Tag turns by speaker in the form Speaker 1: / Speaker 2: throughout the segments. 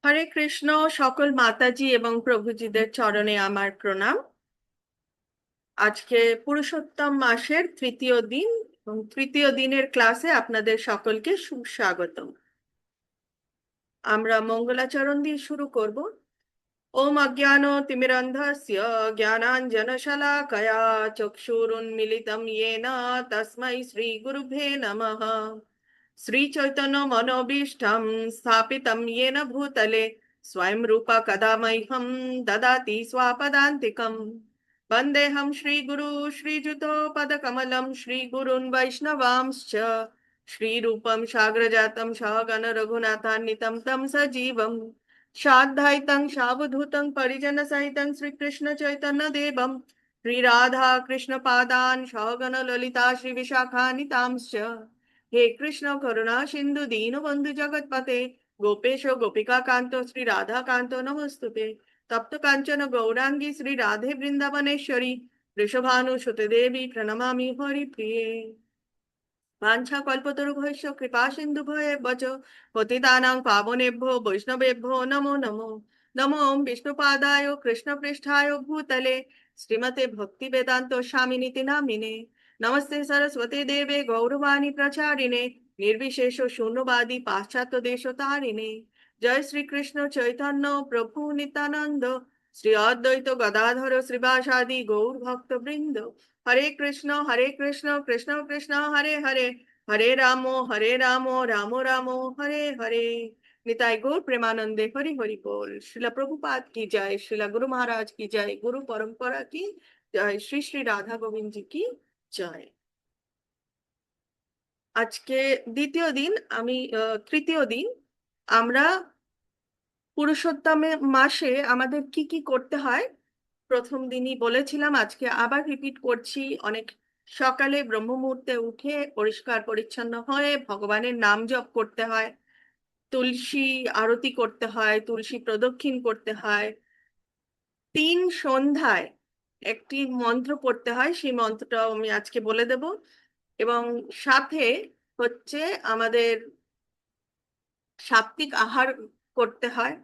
Speaker 1: হরে কৃষ্ণ। সকল মাতাজি এবং প্রভুজিদের চরণে আমার প্রণাম। আজকে পুরুষোত্তম মাসের তৃতীয় দিন এবং তৃতীয় দিনের ক্লাসে আপনাদের সকলকে সুস্বাগতম। আমরা মঙ্গলাচরণ দিয়ে শুরু করব। ওম অজ্ঞান তিমিরন্ধস্য জ্ঞানাঞ্জনশলাকয়া চক্ষুরুন্মিলিতম येन তস্मै শ্রী গুরুভ্যে নমঃ। শ্রী চৈতন্য মনোভীষ্টং স্থাপিতম येन ভূতলে स्वयं रूप कदा मह्यं ददाति स्वापदान्तिकं। वन्देऽहं श्रीगुरु श्रीयुतपदकमलं श्रीगुरून् वैष्णवांश्च श्रीरूपं साग्रजातं सहगण रघुनाथान्वितं तं सजीवम् साद्वैतं सावधूतं परिजनसहितं श्रीकृष्ण चैतन्य देवं श्रीराधा कृष्ण पादान् सहगण ललिता श्रीविशाखान्वितांश्च। हे कृष्ण करुणा सिन्धु दीनबन्धु जगत्पते गोपेश गोपिका कांत श्री राधा कांत नमस्तुते। तप्त कांचन गौरांगी श्री राधे वृंदावनेश्वरी वृषभानुसुते देवी प्रणमामि हरिप्रिये। वाञ्छा कल्पतरुभ्यश्च कृपा सिन्धुभ्येव च पतितानां पावनेभ्यो वैष्णवेभ्यो नमो नमो। नमो विष्णुपादाय कृष्णपृष्ठाय भूतले श्रीमते भक्तिवेदान्त स्वामिनीति नामिने। नमस्ते सरस्वती देवे गौरवाणी प्रचारिणे निर्विशेष शून्यवादी पाश्चात्य देशतारिणे। जय श्री कृष्ण चैतन्य प्रभु नित्यानंद श्री अद्वैत गदाधर श्रीवासादि गौर भक्त वृंद। हरे कृष्ण कृष्ण कृष्ण हरे हरे हरे राम राम राम हरे हरे। निताई गौर प्रेमानंदे हरि हरि बोल। श्रीला प्रभुपाद की जय, श्रीला गुरु महाराज की जय, गुरु परंपरा की जय, श्री श्री राधा गोविंद जी की जय। আজকে দ্বিতীয় দিন, তৃতীয় দিন। আমরা পুরুষোত্তমে মাসে আমাদের কি কি করতে হয় প্রথম দিনই বলেছিলাম, আজকে আবার রিপিট করছি। অনেক সকালে ব্রহ্ম মুহূর্তে উঠে পরিষ্কার পরিচ্ছন্ন হয়ে ভগবানের নাম জপ করতে হয়, তুলসী আরতি করতে হয়, তুলসী প্রদক্ষিণ করতে হয়। সন্ধ্যায় একটি মন্ত্র পড়তে হয়, সেই মন্ত্রটাও আমি আজকে বলে দেব। এবং সাথে হচ্ছে আমাদের সাত্বিক আহার করতে হয়,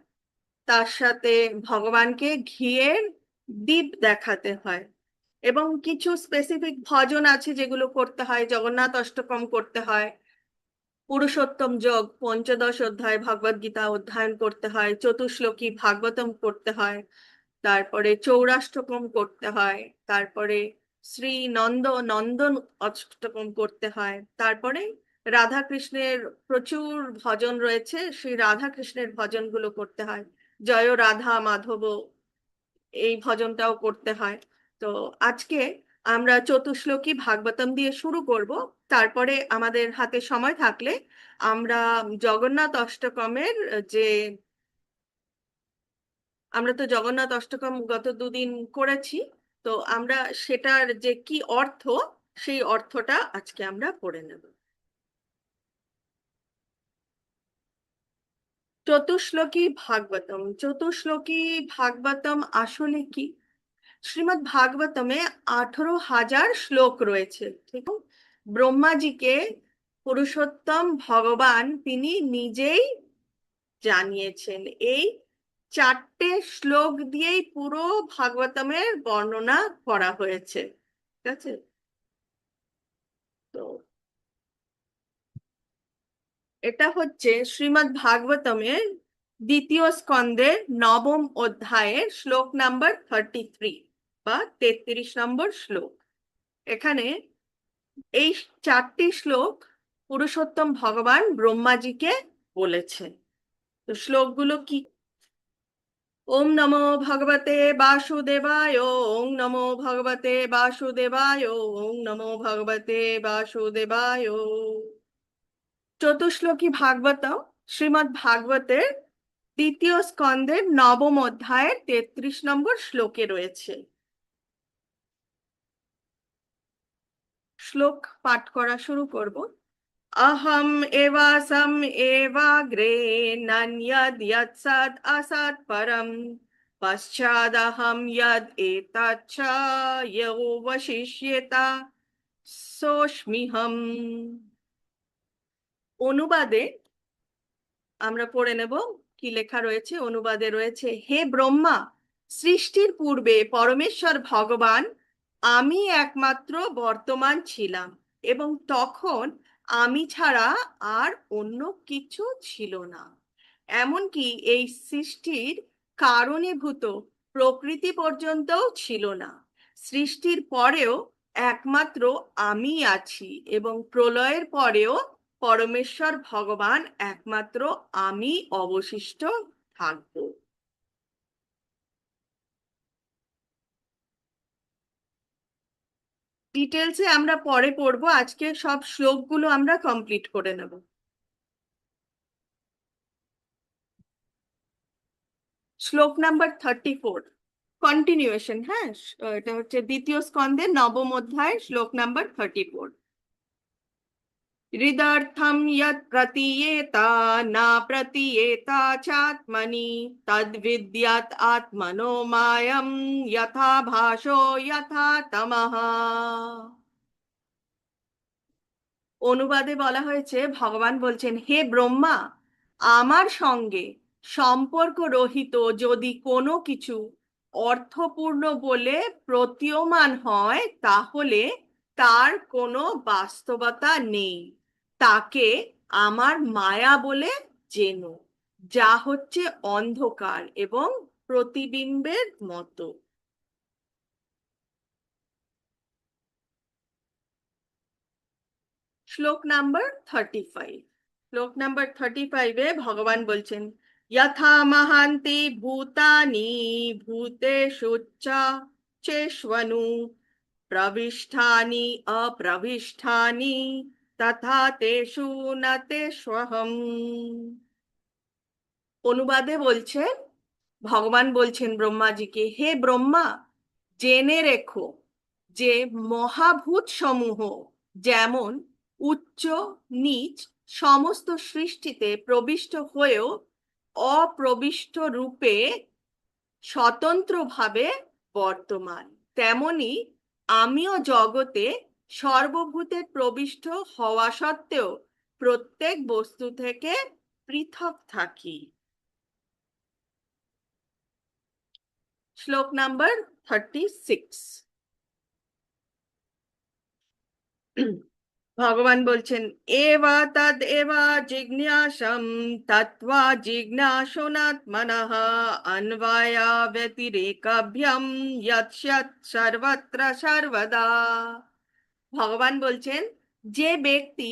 Speaker 1: তার সাথে ভগবানকে ঘিয়ের দীপ দেখাতে হয়। এবং কিছু স্পেসিফিক ভজন আছে যেগুলো করতে হয়। জগন্নাথ অষ্টকম করতে হয়, পুরুষোত্তম যোগ 15 অধ্যায় ভগবদ গীতা অধ্যয়ন করতে হয়, চতুশ্লোকী ভাগবতম করতে হয়, তারপরে চৌরাষ্টকম করতে হয়, তারপরে শ্রী নন্দন অষ্টকম করতে হয়, তারপরে রাধা কৃষ্ণের প্রচুর ভজন রয়েছে, সেই রাধা কৃষ্ণের ভজনগুলো করতে হয়। জয় রাধা মাধব এই ভজনটাও করতে হয়। তো আজকে আমরা চতুশ্লোকী ভাগবতম দিয়ে শুরু করব। তারপরে আমাদের হাতে সময় থাকলে আমরা জগন্নাথ অষ্টকমের যে আমরা তো জগন্নাথ অষ্টকম গত দুদিন করেছি, তো আমরা সেটার যে কি অর্থ, সেই অর্থটা আজকে আমরা পড়ে নেব। চতুশ্লোকী ভাগবতম আসলে কি? শ্রীমদ্ ভাগবতমে 18,000 শ্লোক রয়েছে, ঠিক? ব্রহ্মাজিকে পুরুষোত্তম ভগবান তিনি নিজেই জানিয়েছেন। এই 4টে শ্লোক দিয়েই পুরো ভাগবতমের বর্ণনা করা হয়েছে, ঠিক আছে? তো এটা হচ্ছে শ্রীমদ্ ভাগবতমের দ্বিতীয় স্কন্ধের 9ম অধ্যায়ের শ্লোক নাম্বার 33 বা 33 নম্বর শ্লোক। এখানে এই 4টি শ্লোক পুরুষোত্তম ভগবান ব্রহ্মাজিকে বলেছে। তো শ্লোকগুলো কি? ওম নমো ভগবতে বাসুদেবায়, ওম নমো ভগবতে বাসুদেবায়, ওম নমো ভগবতে বাসুদেবায়। চতুশ্লোকী ভাগবতম শ্রীমদ্ ভাগবতের দ্বিতীয় স্কন্ধের 9ম অধ্যায়ের 33 নম্বর শ্লোকে রয়েছে। শ্লোক পাঠ করা শুরু করব। अहम एवासम एवाग्रे नन्यद् यत्सत् असत् परम पश्चादहम यद् एतच्च यो वशिष्येता सोऽस्म्यहम्। অনুবাদে আমরা পড়ে নেব। কি লেখা রয়েছে, অনুবাদে রয়েছে, হে ব্রহ্মা, সৃষ্টির পূর্বে পরমেশ্বর ভগবান আমি একমাত্র বর্তমান ছিলাম এবং তখন আমি ছাড়া আর অন্য কিছু ছিল না। এমনকি এই সৃষ্টির কারণীভূত প্রকৃতি পর্যন্তও ছিল না। সৃষ্টির পরেও একমাত্র আমি আছি এবং প্রলয়ের পরেও পরমেশ্বর ভগবান একমাত্র আমি অবশিষ্ট থাকব। ডিটেলসে আমরা পরে পড়বো, আজকে সব শ্লোকগুলো আমরা কমপ্লিট করে নেব। শ্লোক নাম্বার 34, কন্টিনিউয়েশন। হ্যাঁ, এটা হচ্ছে দ্বিতীয় স্কন্ধের নবম অধ্যায়, শ্লোক নাম্বার 34। হৃদर्थं यत् प्रतीयेत न प्रतीयेत चात्मनि तद्विद्यात् आत्मनो मायं यथा भासो यथा तमः। অনুবাদে বলা হয়েছে, ভগবান বলছেন, হে ব্রহ্মা, আমার সঙ্গে সম্পর্ক রহিত যদি কোনো কিছু অর্থপূর্ণ বলে প্রতীয়মান হয় তাহলে তার কোনো বাস্তবতা নেই। তাকে আমার মায়া বলে জেনো, যা হচ্ছে অন্ধকার এবং প্রতিবিম্বের মতো। শ্লোক নাম্বার 35। শ্লোক নাম্বার 35-এ ভগবান বলছেন, যথা মহান্তি ভূতানি ভূতেষু চ চেষ্বনু প্রবিষ্ঠানি অপ্রবিষ্ঠানি তথা তেষু ন তেষ্বহম। অনুবাদে বলছে, ভগবান বলছেন ব্রহ্মাজিকে, হে ব্রহ্মা, জেনে রেখো যে মহাভূত সমূহ যেমন উচ্চ নীচ সমস্ত সৃষ্টিতে প্রবিষ্ট হয়েও অপ্রবিষ্ট রূপে স্বতন্ত্রভাবে বর্তমান, তেমনি আমিও জগতে সর্বভূতে প্রবিষ্ট হওয়া সত্ত্বেও প্রত্যেক বস্তু থেকে পৃথক থাকি। শ্লোক নাম্বার 36। ভগবান বলছেন, এবা তদ এবা জিজ্ঞাসম তত্ত্বা জিজ্ঞাসনাত্মনঃ অন্বয়া ব্যতিরেকাভ্যাম যৎসৎ সর্বত্র সর্বদা। ভগবান বলছেন, যে ব্যক্তি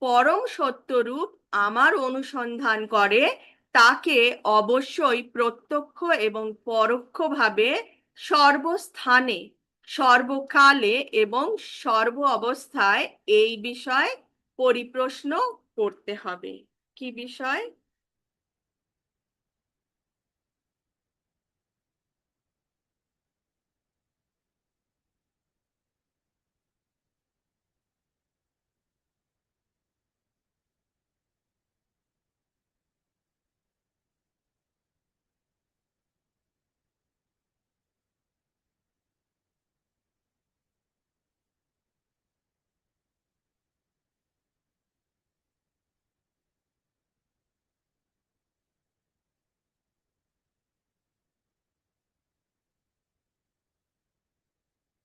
Speaker 1: পরম সত্যরূপ আমার অনুসন্ধান করে তাকে অবশ্যই প্রত্যক্ষ এবং পরোক্ষভাবে সর্বস্থানে সর্বকালে এবং সর্ব অবস্থায় এই বিষয় পরিপ্রশ্ন করতে হবে। কি বিষয়?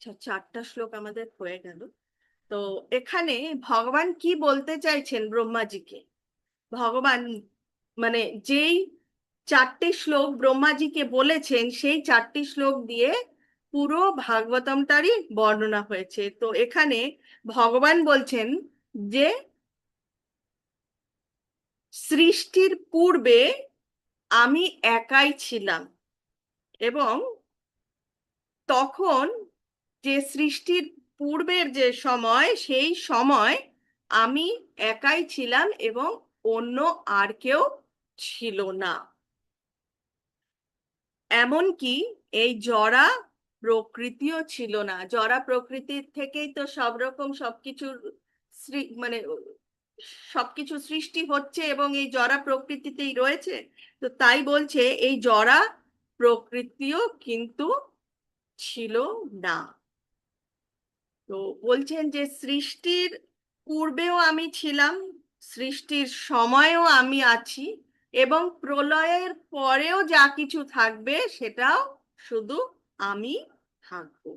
Speaker 1: আচ্ছা, 4টা শ্লোক আমাদের হয়ে গেল। তো এখানে ভগবান কি বলতে চাইছেন ব্রহ্মাজিকে? ভগবান মানে যেই 4টে শ্লোক ব্রহ্মাজিকে বলেছেন সেই 4টে শ্লোক দিয়ে পুরো ভাগবতমটারই বর্ণনা হয়েছে। তো এখানে ভগবান বলছেন যে সৃষ্টির পূর্বে আমি একাই ছিলাম এবং তখন যে সৃষ্টির পূর্বের যে সময় সেই সময় আমি একাই ছিলাম এবং অন্য আর কেউ ছিল না। এমনকি এই জড়া প্রকৃতিও ছিল না। জড়া প্রকৃতির থেকেই তো সব রকম সবকিছুর মানে সবকিছু সৃষ্টি হচ্ছে এবং এই জড়া প্রকৃতিতেই রয়েছে। তো তাই বলছে এই জড়া প্রকৃতিও কিন্তু ছিল না। তো বলছেন যে সৃষ্টির পূর্বেও আমি ছিলাম, সৃষ্টির সময়েও আমি আছি এবং প্রলয়ের পরেও যা কিছু থাকবে সেটাও শুধু আমি থাকবো।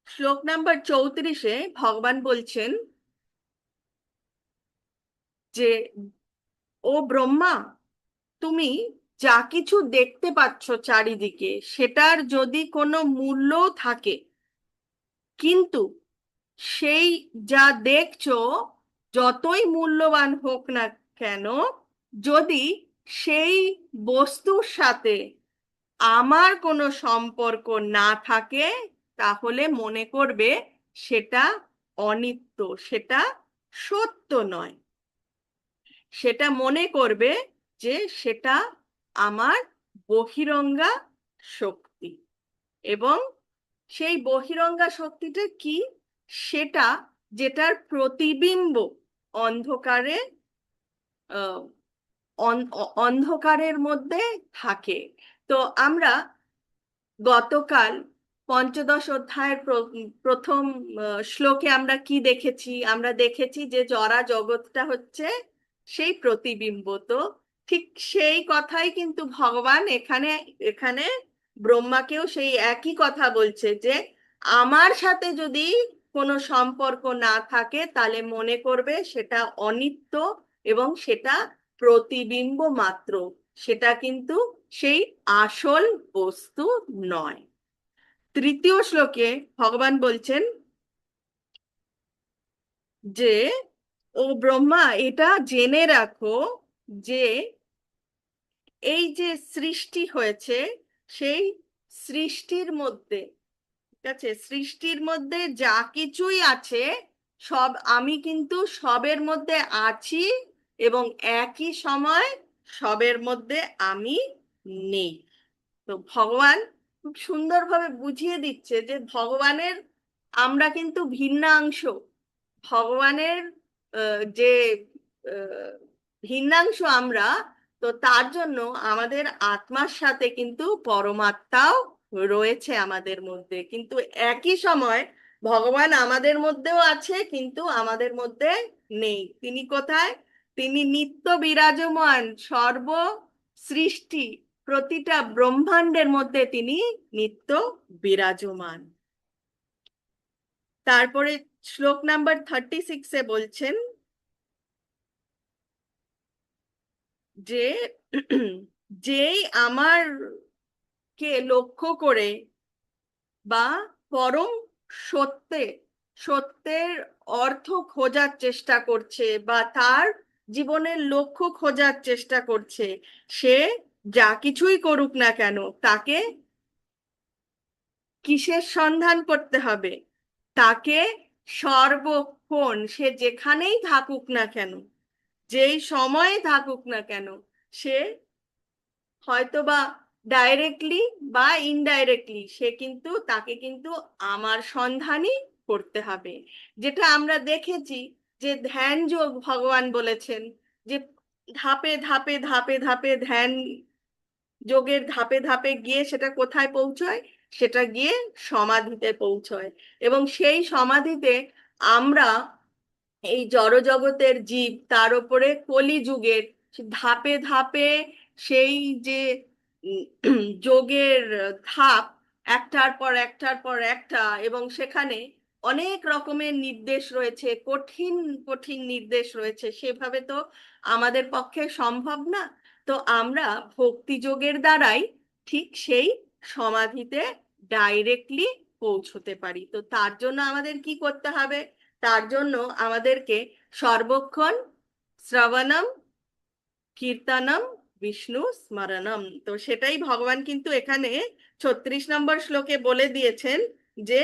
Speaker 1: শ্লোক নাম্বার 34-এ ভগবান বলছেন যে ও ব্রহ্মা, তুমি যা কিছু দেখতে পাচ্ছ চারিদিকে সেটার যদি কোনো মূল্য থাকে, কিন্তু সেই যা দেখছো যতই মূল্যবান হোক না কেন, যদি সেই বস্তুর সাথে আমার কোনো সম্পর্ক না থাকে, তাহলে মনে করবে সেটা অনিত্য, সেটা সত্য নয়। সেটা মনে করবে যে সেটা আমার বহিরঙ্গা শক্তি। এবং সেই বহিরঙ্গা শক্তিটা কি? সেটা যেটার প্রতিবিম্ব অন্ধকারে, আহ, অন্ধকারের মধ্যে থাকে। তো আমরা গতকাল পঞ্চদশ অধ্যায়ের প্রথম শ্লোকে আমরা কি দেখেছি? আমরা দেখেছি যে জড়া জগৎটা হচ্ছে সেই প্রতিবিম্ব। তো ঠিক সেই কথাই কিন্তু ভগবান এখানে এখানে ব্রহ্মাকেও সেই একই কথা বলছে যে আমার সাথে যদি কোনো সম্পর্ক না থাকে তাহলে মনে করবে সেটা অনিত্য এবং সেটা প্রতিবিম্ব মাত্র, সেটা কিন্তু সেই আসল বস্তু নয়। তৃতীয় শ্লোকে ভগবান বলছেন যে ও ব্রহ্মা, এটা জেনে রাখো যে এই যে সৃষ্টি হয়েছে, সেই সৃষ্টির মধ্যে, ঠিক আছে, সৃষ্টির মধ্যে যা কিছুই আছে সব আমি কিন্তু সবের মধ্যে আছি, এবং একই সময় সবের মধ্যে আমি নেই। তো ভগবান খুব সুন্দরভাবে বুঝিয়ে দিচ্ছে যে ভগবানের, আমরা কিন্তু ভিন্নাংশ। ভগবানের যে আহ, ভিন্নাংশ আমরা, তো তার জন্য আমাদের আত্মার সাথে কিন্তু পরমাত্মাও রয়েছে আমাদের মধ্যে, কিন্তু একই সময় ভগবান আমাদের মধ্যেও আছে কিন্তু আমাদের মধ্যে নেই। তিনি কোথায়? তিনি নিত্য বিরাজমান সর্ব সৃষ্টি, প্রতিটা ব্রহ্মাণ্ডের মধ্যে তিনি নিত্য বিরাজমান। তারপরে শ্লোক নাম্বার 36-এ বলছেন যে যেই আমার কে লক্ষ্য করে বা পরম সত্যে, সত্যের অর্থ খোঁজার চেষ্টা করছে বা তার জীবনের লক্ষ্য খোঁজার চেষ্টা করছে, সে যা কিছুই করুক না কেন তাকে কিসের সন্ধান করতে হবে? তাকে সর্বক্ষণ সে যেখানেই থাকুক না কেন, যেই সময়ে থাকুক না কেন, সে হয়তোবা ডাইরেক্টলি বা ইনডাইরেক্টলি সে কিন্তু তাকে কিন্তু আমার সন্ধানই করতে হবে। যেটা আমরা দেখেছি যে ধ্যান যোগ ভগবান বলেছেন যে ধাপে ধাপে ধাপে ধাপে ধ্যান যোগের ধাপে ধাপে গিয়ে সেটা কোথায় পৌঁছয়? সেটা গিয়ে সমাধিতে পৌঁছয়। এবং সেই সমাধিতে আমরা এই জড়জগতের জীব, তার উপরে কলিযুগের ধাপে ধাপে সেই যে যোগের ধাপ, একটার পর একটার পর একটা, এবং সেখানে অনেক রকমের নির্দেশ রয়েছে, কঠিন কঠিন নির্দেশ রয়েছে, সেভাবে তো আমাদের পক্ষে সম্ভব না। তো আমরা ভক্তি যোগের দ্বারাই ঠিক সেই সমাধিতে ডাইরেক্টলি পৌঁছতে পারি। তো তার জন্য আমাদের কি করতে হবে? তার জন্য আমাদেরকে সর্বক্ষণ শ্রবণম কীর্তনম বিষ্ণু স্মরণম, তো সেটাই ভগবান কিন্তু এখানে 36 নম্বর শ্লোকে বলে দিয়েছেন যে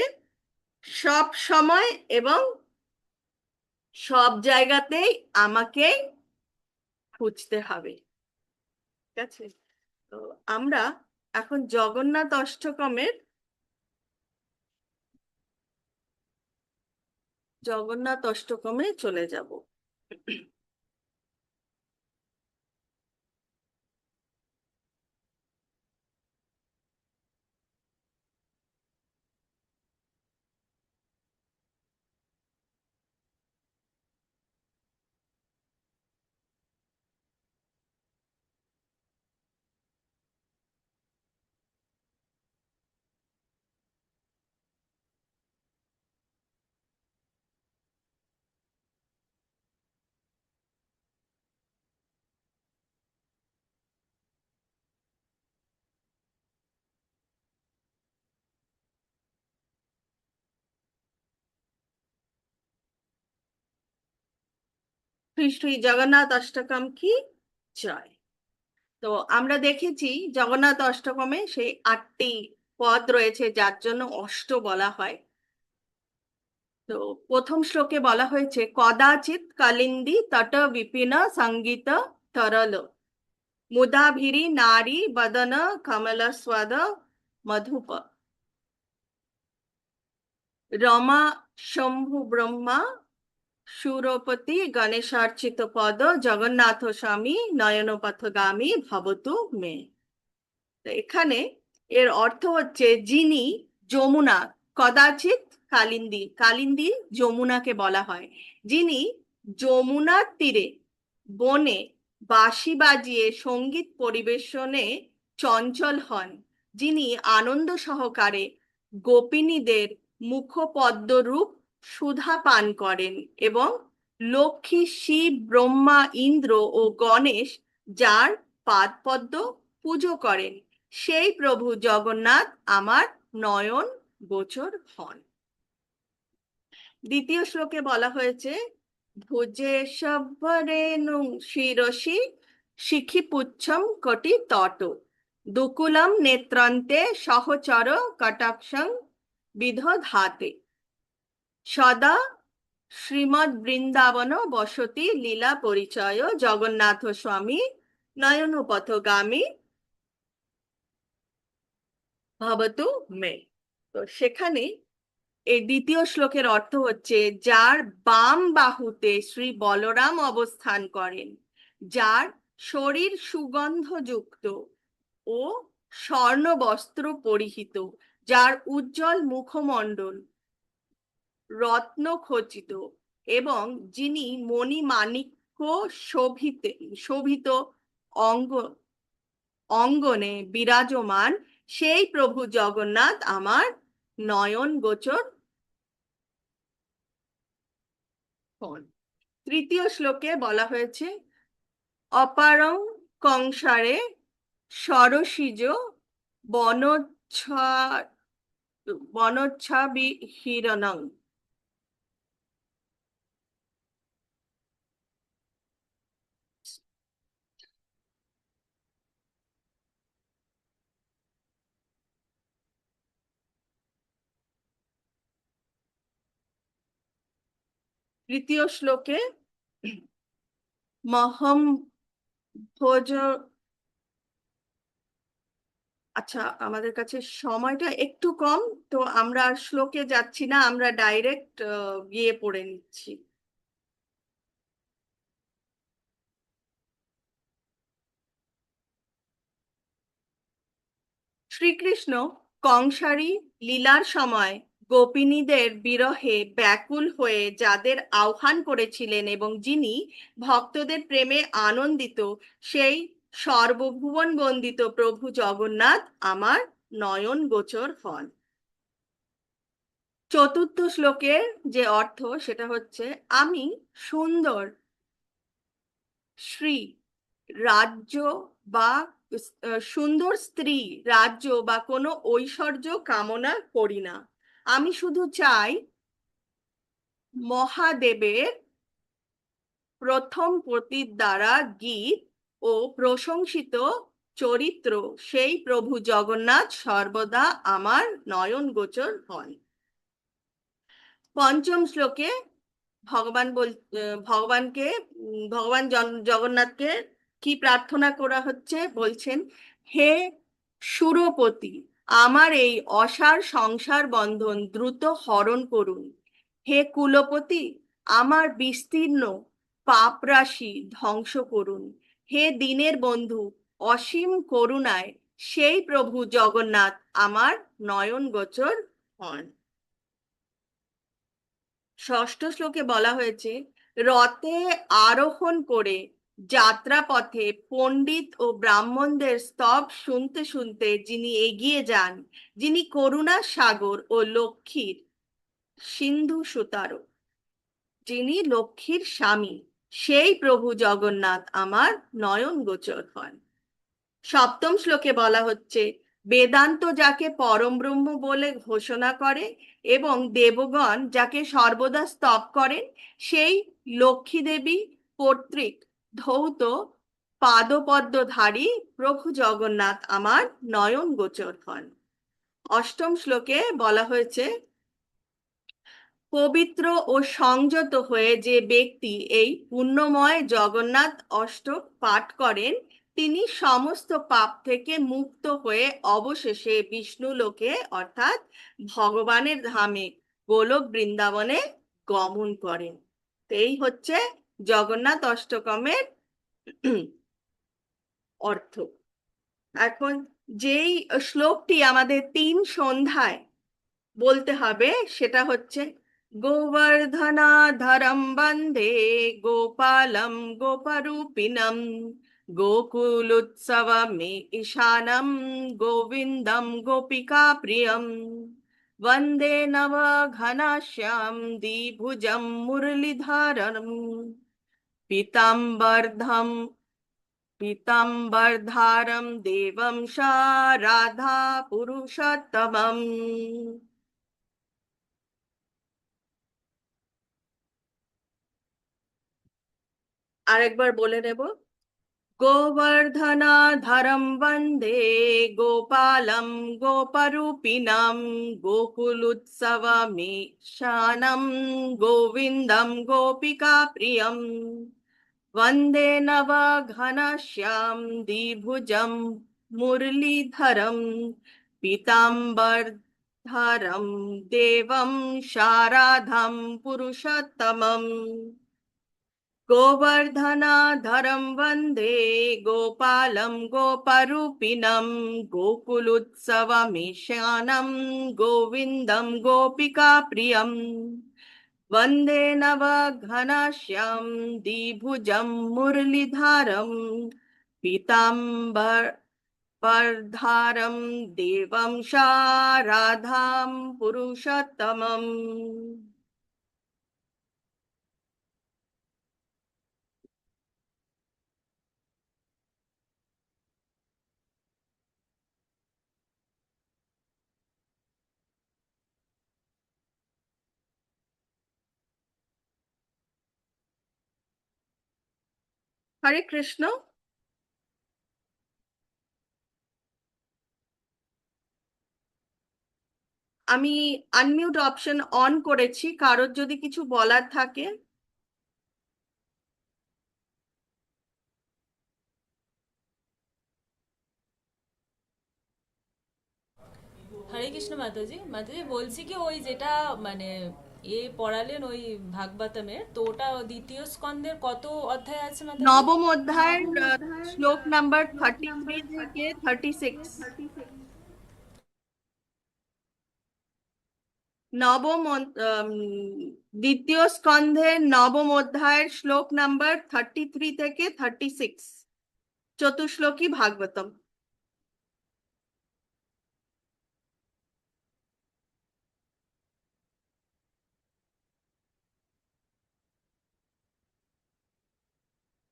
Speaker 1: সব সময় এবং সব জায়গাতেই আমাকে খুঁজতে হবে। ঠিক আছে? তো আমরা এখন জগন্নাথ অষ্টকমে চলে যাব। শ্রী শ্রী জগন্নাথ অষ্টকম কি জয়। তো আমরা দেখেছি জগন্নাথ অষ্টকমে সেই 8টি পদ রয়েছে, যার জন্য অষ্ট বলা হয়। তো প্রথম শ্লোকে বলা হয়েছে কদাচিৎ কালিন্দী তট বিপিন সঙ্গীত তরল মুদাভিরি নারী বদন কমল স্বাদ মধুপ রমা শম্ভু ব্রহ্মা সুরপতি গণেশার্চিত পদ জগন্নাথ স্বামী নয়নপথগামী ভবতু মে। তো এখানে এর অর্থ হচ্ছে যিনি যমুনা, কদাচিৎ কালিন্দী, কালিন্দী যমুনাকে বলা হয়, যিনি যমুনার তীরে বনে বাঁশি বাজিয়ে সঙ্গীত পরিবেশনে চঞ্চল হন, যিনি আনন্দ সহকারে গোপিনীদের মুখপদ্মরূপ সুধা পান করেন এবং লক্ষ্মী, শিব, ব্রহ্মা, ইন্দ্র ও গণেশ যার পাদপদ্ম পুজো করেন, সেই প্রভু জগন্নাথ আমার নয়ন গোচর হন। দ্বিতীয় শ্লোকে বলা হয়েছে ভুজে শব্বরেণু শিরসি শিখি পুচ্ছম কটি তট দুকুলম নেত্রান্তে সহচর কটাক্ষং বিদধাতে সদা শ্রীমদ বৃন্দাবন বসতি লীলা পরিচয় জগন্নাথ স্বামী নয়নপথগামী ভবতু মে। তো সেখানে এই দ্বিতীয় শ্লোকের অর্থ হচ্ছে যার বাম বাহুতে শ্রী বলরাম অবস্থান করেন, যার শরীর সুগন্ধযুক্ত ও স্বর্ণ বস্ত্র পরিহিত, যার উজ্জ্বল মুখমণ্ডল রত্ন খচিত এবং যিনি মণিমাণিক্য শোভিত অঙ্গ অঙ্গনে বিরাজমান, সেই প্রভু জগন্নাথ আমার নয়ন গোচর হন। তৃতীয় শ্লোকে বলা হয়েছে অপারং কংসারে সরসিজ বনচ্ছা বনচ্ছাবিহীরণং। তৃতীয় শ্লোকে মহম ভোজ, আচ্ছা আমাদের কাছে সময়টা একটু কম, তো আমরা আর শ্লোকে যাচ্ছি না, আমরা ডাইরেক্ট গিয়ে পড়ে নিচ্ছি। শ্রীকৃষ্ণ কংসারী লীলার সময় গোপিনীদের বিরহে ব্যাকুল হয়ে যাদের আহ্বান করেছিলেন এবং যিনি ভক্তদের প্রেমে আনন্দিত, সেই সর্বভুবন বন্দিত প্রভু জগন্নাথ আমার নয়ন গোচর হন। চতুর্থ শ্লোকের যে অর্থ সেটা হচ্ছে আমি সুন্দর শ্রী রাজ্য বা সুন্দর স্ত্রী রাজ্য বা কোনো ঐশ্বর্য কামনা করি না, আমি শুধু চাই মহাদেবের প্রথম পতির দ্বারা গীত ও প্রশংসিত চরিত্র সেই প্রভু জগন্নাথ সর্বদা আমার নয়ন গোচর হন। পঞ্চম শ্লোকে ভগবান ভগবানকে ভগবান জগন্নাথকে কি প্রার্থনা করা হচ্ছে, বলছেন হে সুরপতি, আমার এই অসার সংসার বন্ধন দ্রুত হরণ করুন। হে কুলপতি, আমার বিস্তীর্ণ পাপ রাশি ধ্বংস করুন। হে দীনের বন্ধু, অসীম করুণায় সেই প্রভু জগন্নাথ আমার নয়ন গোচর হন। ষষ্ঠ শ্লোকে বলা হয়েছে রথে আরোহণ করে যাত্রাপথে পণ্ডিত ও ব্রাহ্মণদের স্তব শুনতে শুনতে যিনি এগিয়ে যান, যিনি করুণা সাগর ও লক্ষ্মীর সিন্ধু সুতারো, যিনি লক্ষ্মীর স্বামী, সেই প্রভু জগন্নাথ আমার নয়ন গোচর হন। সপ্তম শ্লোকে বলা হচ্ছে বেদান্ত যাকে পরম ব্রহ্ম বলে ঘোষণা করে এবং দেবগণ যাকে সর্বদা স্তব করেন, সেই লক্ষ্মী দেবী কর্তৃক ধৌত পাদপদ্মধারী প্রভু জগন্নাথ আমার নয়ন গোচর হন। অষ্টম শ্লোকে বলা হয়েছে, পবিত্র ও সংযত হয়ে যে ব্যক্তি এই পুণ্যময় জগন্নাথ অষ্টক পাঠ করেন, তিনি সমস্ত পাপ থেকে মুক্ত হয়ে অবশেষে বিষ্ণু লোকে অর্থাৎ ভগবানের ধামে গোলক বৃন্দাবনে গমন করেন। তো এই হচ্ছে জগন্নাথ অষ্টকমের অর্থ। এখন যেই শ্লোকটি আমাদের 3 সন্ধ্যায় বলতে হবে সেটা হচ্ছে, গোবর্ধনাধরম বন্দে গোপালম গোপরূপিণম গোকুলোৎসবমে ঈশানম গোবিন্দম গোপিকা প্রিয়ম বন্দে নবঘনশ্যাম দ্বিভুজম মুরলীধরম পীতাম্বরধম পীতাম্বরধারম দেবম সা রাধা পুরুষোত্তমম। আরেকবার বলে নেব, গোবর্ধনাধরম বন্দে গোপালম গোপরূপিণম গোকুলোৎসবমেশানম গোবিন্দম গোপিকা প্রিয়ম वन्दे नवघनश्याम द्विभुजं मुरलीधरं पीताम्बरधरं देवं शारदां पुरुषोत्तमम्। गोवर्धनाधरं वन्दे गोपालं गोपरूपिणं गोकुलोत्सवमेशानं गोविन्दं गोपिकाप्रियम् वन्दे नवघनश्याम द्विभुजं मुरलीधरं पीताम्बरधरं देवं शारदां पुरुषोत्तमम्। হরে কৃষ্ণ। আমি আনমিউট অপশন অন করেছি, কারোর যদি কিছু বলার থাকে।
Speaker 2: হরে কৃষ্ণ মাতাজি। মাতাজি বলছি কি, ওই যেটা মানে পড়ালেন ওই ভাগবতমের, তো ওটা দ্বিতীয় স্কন্ধের কত অধ্যায় আছে মাতাজি?
Speaker 1: নবম অধ্যায়ের শ্লোক নাম্বার 33 থেকে 36। নবম দ্বিতীয় স্কন্ধের নবম অধ্যায়ের শ্লোক নাম্বার 33 থেকে 36, চতুশ্লোকী ভাগবতম।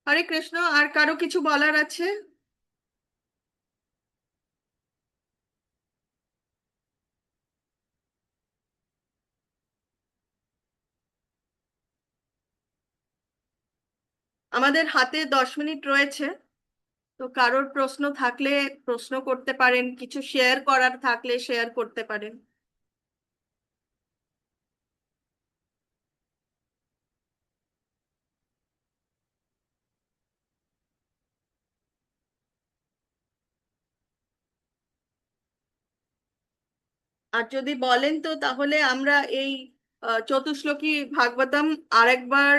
Speaker 1: হরে কৃষ্ণ। আর কারো কিছু বলার আছে? আমাদের হাতে 10 মিনিট রয়েছে, তো কারোর প্রশ্ন থাকলে প্রশ্ন করতে পারেন, কিছু শেয়ার করার থাকলে শেয়ার করতে পারেন। আর যদি বলেন তো তাহলে আমরা এই চতুশ্লোকী ভাগবতম আরেকবার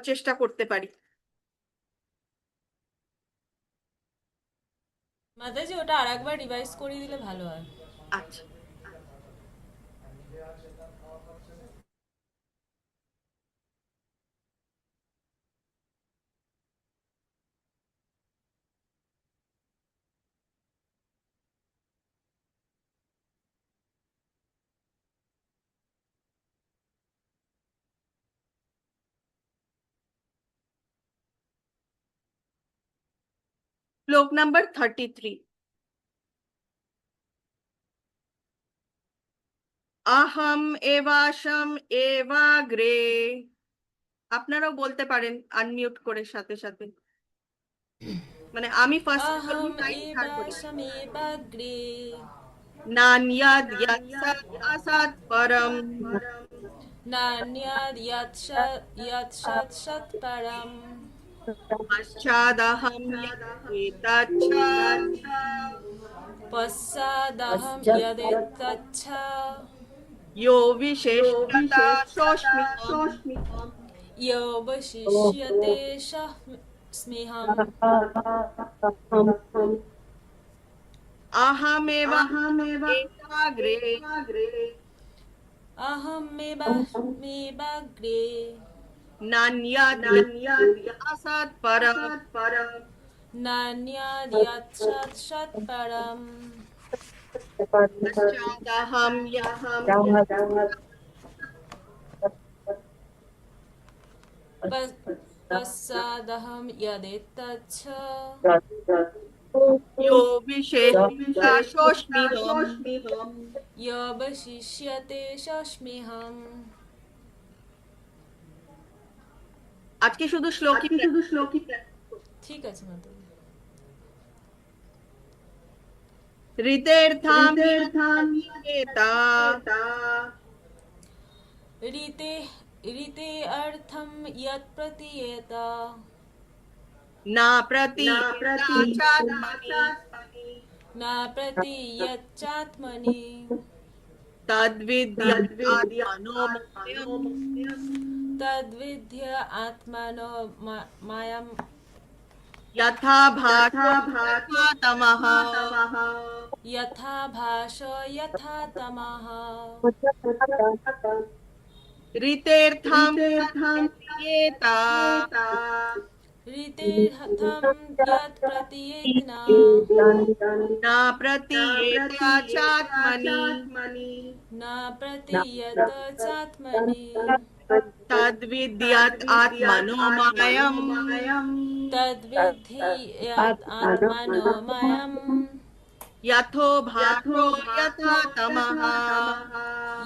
Speaker 1: চেষ্টা করতে পারি।
Speaker 2: মাতাজি ওটা আর একবার রিভাইজ করিয়ে দিলে ভালো হয়।
Speaker 1: আচ্ছা। শ্লোক নাম্বার 33। अहम एवाशम एवाग्रे আপনারাও বলতে পারেন আনমিউট করে সাথে সাথে, মানে আমি ফার্স্ট বলবো,
Speaker 2: अहम्
Speaker 1: তাই তারপরে
Speaker 2: एवाशमेवाग्रे
Speaker 1: नान्यद् यत्सत् असत् परम्
Speaker 2: नान्यद् यत् सत् परम्
Speaker 1: पश्चादहं यदेतच्छत्
Speaker 2: पश्चादहं यदेतच्छ
Speaker 1: यो विशेषतः सोऽस्म्यहम्
Speaker 2: यवशिष्यते स्म्यहम्
Speaker 1: अहमेव एकाग्रे
Speaker 2: अहमेवाग्रे
Speaker 1: नान्यद् असत् परम्
Speaker 2: नान्यद् यत् सत् परम्
Speaker 1: पश्चादहं
Speaker 2: पश्चादहं यदेतच्छ
Speaker 1: यो विशेषतः सोऽस्म्यहम्
Speaker 2: यवशिष्यते स्म्यहम्।
Speaker 1: আজকে শুধু শ্লোকই
Speaker 2: ঠিক আছে মাতাজি।
Speaker 1: ঋতের্থাম
Speaker 2: ऋते ऋते अर्थं यत् प्रतीयेत
Speaker 1: না প্রতীয়েতাচাত্মনি
Speaker 2: न प्रतीयच्चात्मनि
Speaker 1: তদ্বিদ্যাৎ আত্মনোময়म्
Speaker 2: तद्विद्य आत्मनो मायम्
Speaker 1: यथा भासो यथा तमः
Speaker 2: यथा भास यथा तमः
Speaker 1: ऋतेर्थं प्रतीयेता
Speaker 2: ऋतेऽर्थं यत् प्रतीयेत
Speaker 1: न प्रतीयेताचात्मनि
Speaker 2: न प्रतीयत चात्मनि
Speaker 1: तद्विद्यात् आत्मनोमयम्
Speaker 2: तद्विद्धि यत् आत्मनोमयम्
Speaker 1: यथो भासो यथा तमः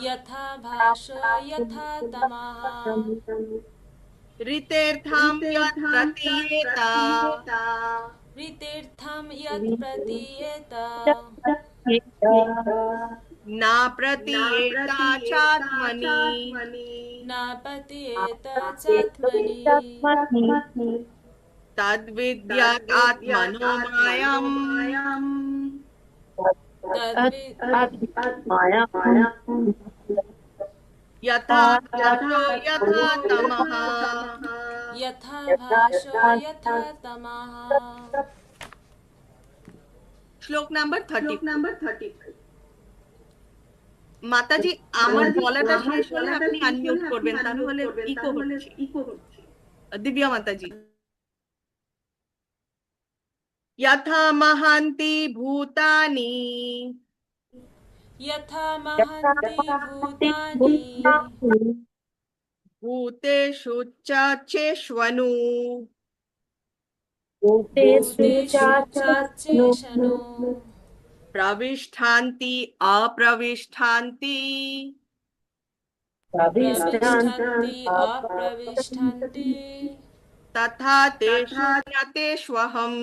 Speaker 2: यथा भासो यथा तमः
Speaker 1: ऋतेर्थं यत् प्रतीयेता
Speaker 2: ऋतेऽर्थं यत् प्रतीयेत
Speaker 1: न प्रतीयेताचात्मनि
Speaker 2: न प्रतीयेत चात्मनि
Speaker 1: तद्विद्यात् आत्मनोमयम् यथा भासो यथा तमः
Speaker 2: यथा भासो यथा तमः।
Speaker 1: শ্লোক নাম্বার 30। মাতাজি আমার বলাটা শেষ হলে আপনি আনমিউট করবেন, তাহলে ইকো হচ্ছে। দিব্যা মাতাজি। यथा महान्ति भूतानि
Speaker 2: यथा महन्ति भूतानि
Speaker 1: भूतेषु च चेष्वनु
Speaker 2: भूतेषु चाचेषनु
Speaker 1: प्रविष्ठान्ति अप्रविष्ठान्ति
Speaker 2: प्रविष्ठन्ति अप्रविष्ठन्ति
Speaker 1: तथा तेषु न तेष्वहम्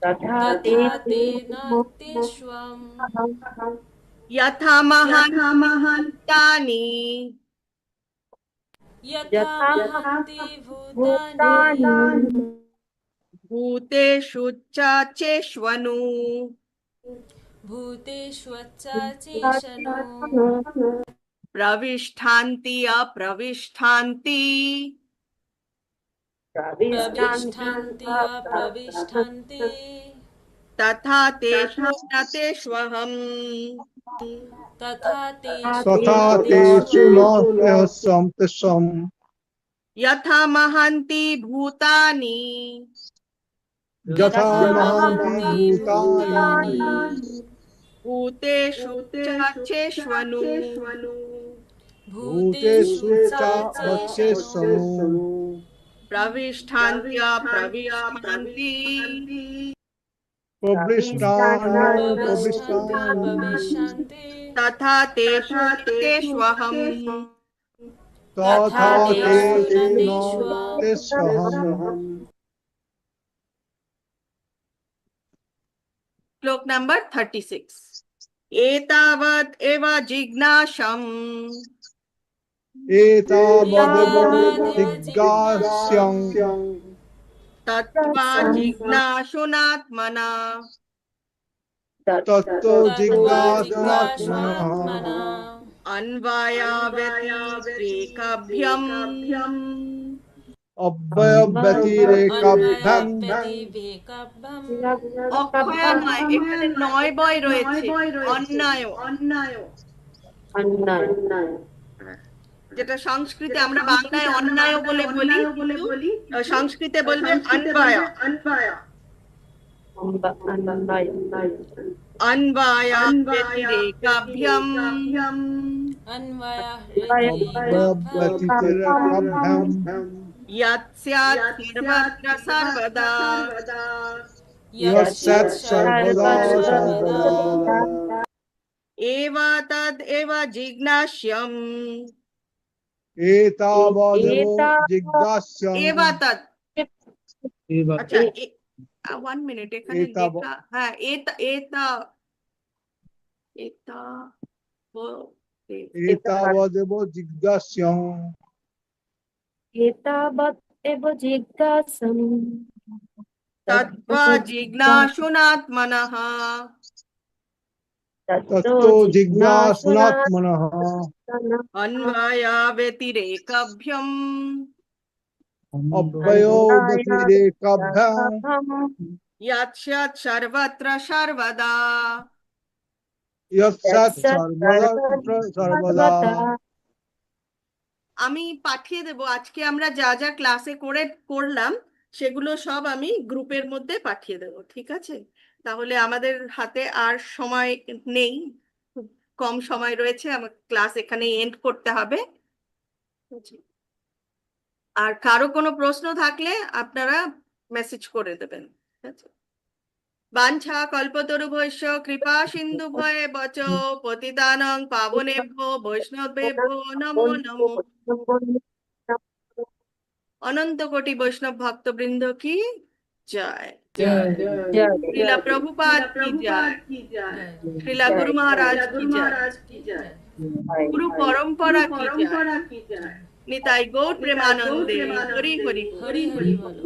Speaker 2: तथा तेन तेष्वम्
Speaker 1: यथा महान्तानि
Speaker 2: यथा महन्ति भूतानि
Speaker 1: भूतेषु च चेष्वनु
Speaker 2: भूतेषु चाचेषनु
Speaker 1: प्रविष्ठान्ति अप्रविष्ठान्ति
Speaker 2: प्रविष्ठन्ति अप्रविष्ठन्ति
Speaker 1: तथा तेषु न तेष्वहम्
Speaker 2: तथा
Speaker 3: तथा तेषु न तेषाम्
Speaker 1: यथा महन्ति भूतानि
Speaker 3: यथा महन्ति भूतानि
Speaker 1: भूतेषु च चेष्वनु
Speaker 3: भूतेषु च चेष्वनु
Speaker 1: प्रविष्ठान्ति अप्रविष्ठान्ति
Speaker 2: प्रविष्ठन्ति
Speaker 1: तथा तेषु न तेष्वहम्
Speaker 3: तथा
Speaker 2: तेषु
Speaker 3: तेषु
Speaker 2: नदीष्व
Speaker 3: नोक्तिस्सहम्
Speaker 1: श्लोक नंबर 36 एतावत् एव जिज्ञासम्
Speaker 3: एतावदेव
Speaker 2: एतावदेव
Speaker 3: जिज्ञास्यं
Speaker 1: तत्त्वा जिज्ञासुनात्मना
Speaker 3: तत्तो
Speaker 2: तत्त्वा
Speaker 3: जिज्ञासुनात्मनः
Speaker 2: जिज्ञास्वात्मना
Speaker 1: अन्वयाव्यतिरेकभ्यम्
Speaker 3: अव्ययव्यतिरेकाभ्याम्
Speaker 2: अन्वयाप्यतिवेकाभ्याम्
Speaker 1: অক্ষয় নয়, এখানে নয় বয় রয়েছে, অন্যায়। যেটা সংস্কৃতে আমরা বাংলায় অন্যায় বলে বলি, কিন্তু সংস্কৃতে বলবে অন্বয়। অন্বয়া ব্যতিরেকাভ্যাম
Speaker 3: अव्ययव्यतिरेकाभ्याम्
Speaker 1: यत् स्यात् सर्वत्र सर्वदा
Speaker 3: यत् स्यात् सर्वदा सर्वदा
Speaker 1: एव तद् एव जिज्ञास्यम्
Speaker 3: एतावदेव जिज्ञास्यम्
Speaker 1: एव तद्। আচ্ছা, 1 মিনিট, এখানে
Speaker 3: एताव
Speaker 1: লেখা, হ্যাঁ, এটা এটা এটা
Speaker 3: एतावदेव जिज्ञास्यम्
Speaker 4: एतावत् एव जिज्ञासम्
Speaker 1: तत्त्वा जिज्ञासुनात्मनः
Speaker 3: तत्तो जिज्ञासुनात्मनः
Speaker 1: अन्वया व्यतिरेकभ्यम्
Speaker 3: अव्ययव्यतिरेकाभ्याम्
Speaker 1: यत् स्यात् सर्वत्र सर्वदा।
Speaker 3: यत् स्यात् सर्वदा सर्वदा
Speaker 1: আমি পাঠিয়ে দেব, আজকে আমরা যা যা ক্লাসে করলাম সেগুলো সব আমি গ্রুপের মধ্যে পাঠিয়ে দেব, ঠিক আছে? তাহলে আমাদের হাতে আর সময় নেই, খুব কম সময় রয়েছে, আমার ক্লাস এখানে এন্ড করতে হবে। আর কারো কোনো প্রশ্ন থাকলে আপনারা মেসেজ করে দেবেন, ঠিক আছে? বাঞ্ছা কল্পতরুভ্যশ্চ কৃপা সিন্ধুভ্যেব চ পতিতানাং পাবনেভ্যো বৈষ্ণবেভ্যো নমো নমো। অনন্ত কোটি বৈষ্ণব ভক্তবৃন্দ কি জয়। শ্রীলা প্রভুপাদ কি জয়। শ্রীলা গুরু মহারাজ কি জয়। গুরু পরম্পরা কি জয়। নিতাই গৌর প্রেমানন্দে হরি হরি
Speaker 2: হরি হরি বলো।